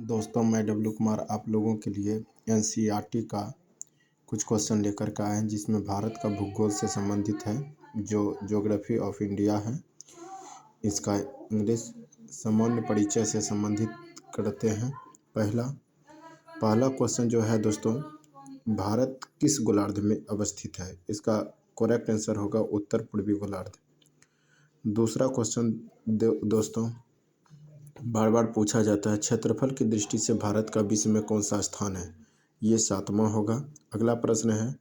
दोस्तों, मैं डब्लू कुमार आप लोगों के लिए एनसीईआरटी का कुछ क्वेश्चन लेकर के आए हैं, जिसमें भारत का भूगोल से संबंधित है, जो ज्योग्राफी ऑफ इंडिया है। इसका इंग्लिश सामान्य परिचय से संबंधित करते हैं। पहला क्वेश्चन जो है दोस्तों, भारत किस गोलार्ध में अवस्थित है? इसका करेक्ट आंसर होगा उत्तर पूर्वी गोलार्ध। दूसरा क्वेश्चन दोस्तों, बार बार पूछा जाता है, क्षेत्रफल की दृष्टि से भारत का विश्व में कौन सा स्थान है? ये 7वां होगा। अगला प्रश्न है,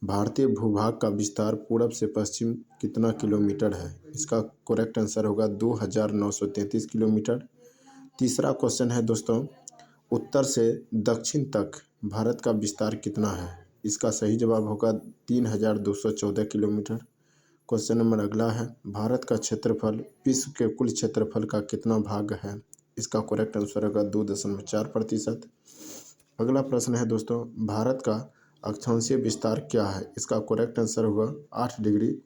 भारतीय भूभाग का विस्तार पूरब से पश्चिम कितना किलोमीटर है? इसका करेक्ट आंसर होगा 2933 किलोमीटर। तीसरा क्वेश्चन है दोस्तों, उत्तर से दक्षिण तक भारत का विस्तार कितना है? इसका सही जवाब होगा 3214 किलोमीटर। क्वेश्चन नंबर अगला है, भारत का क्षेत्रफल विश्व के कुल क्षेत्रफल का कितना भाग है? इसका करेक्ट आंसर होगा 2.4%। अगला प्रश्न है दोस्तों, भारत का अक्षांशीय विस्तार क्या है? इसका करेक्ट आंसर होगा 8 डिग्री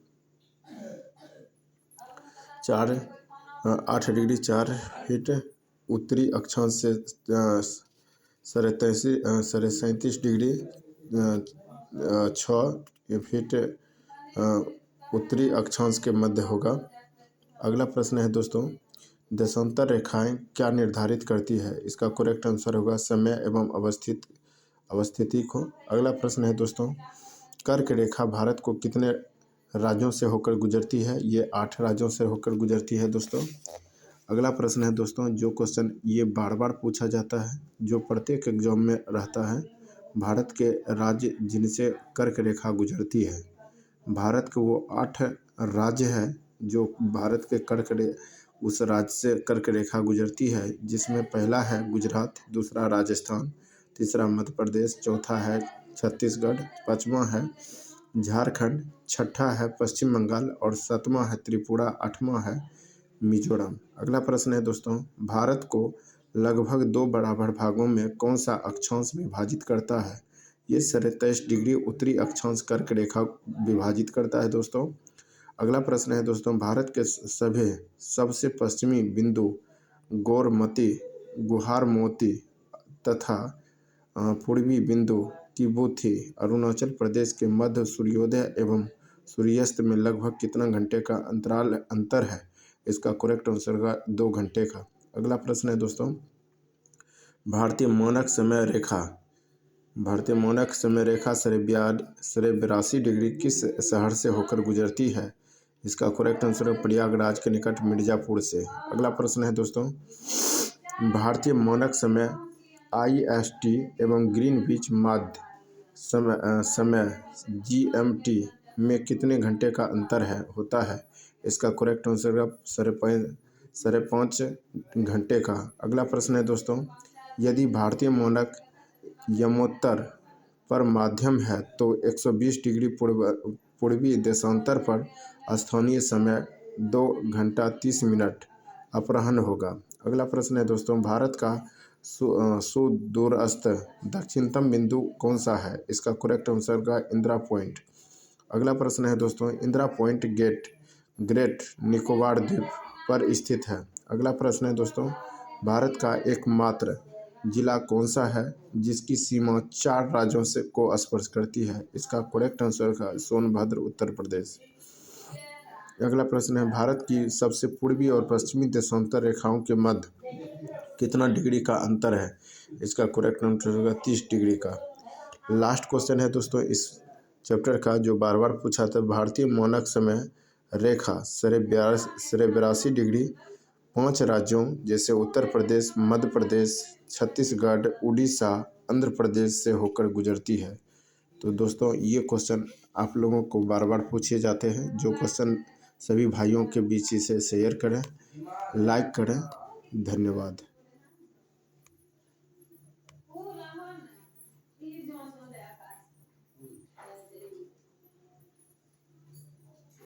4 फीट उत्तरी अक्षांश से 37 डिग्री 6 फीट उत्तरी अक्षांश के मध्य होगा। अगला प्रश्न है दोस्तों, देशांतर रेखाएं क्या निर्धारित करती है? इसका करेक्ट आंसर होगा समय एवं अवस्थिति को। अगला प्रश्न है दोस्तों, कर्क रेखा भारत को कितने राज्यों से होकर गुजरती है? ये 8 राज्यों से होकर गुजरती है दोस्तों। अगला प्रश्न है दोस्तों, जो क्वेश्चन ये बार बार पूछा जाता है, जो प्रत्येक एग्जाम में रहता है, भारत के राज्य जिनसे कर्क रेखा गुजरती है। भारत के वो 8 राज्य है जो भारत के उस राज्य से कर्क रेखा गुजरती है, जिसमें पहला है गुजरात, दूसरा राजस्थान, तीसरा मध्य प्रदेश, चौथा है छत्तीसगढ़, पांचवा है झारखंड, छठा है पश्चिम बंगाल और 7वां है त्रिपुरा, 8वां है मिजोरम। अगला प्रश्न है दोस्तों, भारत को लगभग 2 बराबर भागों में कौन सा अक्षांश विभाजित करता है? ये 27 डिग्री उत्तरी अक्षांश कर्क रेखा विभाजित करता है दोस्तों। अगला प्रश्न है दोस्तों, भारत के सबसे पश्चिमी बिंदु गोरमती, गुहारमोती तथा पूर्वी बिंदु तिब्बती अरुणाचल प्रदेश के मध्य सूर्योदय एवं सूर्यास्त में लगभग कितना घंटे का अंतर है? इसका करेक्ट आंसर होगा 2 घंटे का। अगला प्रश्न है दोस्तों, भारतीय मानक समय रेखा 82 डिग्री किस शहर से होकर गुजरती है? इसका करेक्ट आंसर है प्रयागराज के निकट मिर्जापुर से। अगला प्रश्न है दोस्तों, भारतीय मानक समय IST एवं ग्रीनविच माध्य समय GMT में कितने घंटे का अंतर होता है? इसका करेक्ट आंसर है 5.5 घंटे का। अगला प्रश्न है दोस्तों, यदि भारतीय मानक यमोत्तर पर माध्यम है तो 120 डिग्री पूर्वी देशांतर पर स्थानीय समय 2 घंटा 30 मिनट अपराह्न होगा। अगला प्रश्न है दोस्तों, भारत का सुदूरस्थ दक्षिणतम बिंदु कौन सा है? इसका करेक्ट आंसर होगा इंदिरा पॉइंट। अगला प्रश्न है दोस्तों, इंदिरा पॉइंट ग्रेट निकोबार द्वीप पर स्थित है। अगला प्रश्न है दोस्तों, भारत का एकमात्र जिला कौन सा है जिसकी सीमा 4 राज्यों से को स्पर्श करती है? इसका करेक्ट आंसर है सोनभद्र, उत्तर प्रदेश। अगला प्रश्न है, भारत की सबसे पूर्वी और पश्चिमी देशांतर रेखाओं के मध्य कितना डिग्री का अंतर है? इसका करेक्ट आंसर होगा 30 डिग्री का। लास्ट क्वेश्चन है दोस्तों इस चैप्टर का, जो बार बार पूछा था, भारतीय मानक समय रेखा 82 डिग्री 5 राज्यों जैसे उत्तर प्रदेश, मध्य प्रदेश, छत्तीसगढ़, उड़ीसा, आंध्र प्रदेश से होकर गुजरती है। तो दोस्तों, ये क्वेश्चन आप लोगों को बार बार पूछे जाते हैं। जो क्वेश्चन सभी भाइयों के बीच इसे शेयर करें, लाइक करें। धन्यवाद।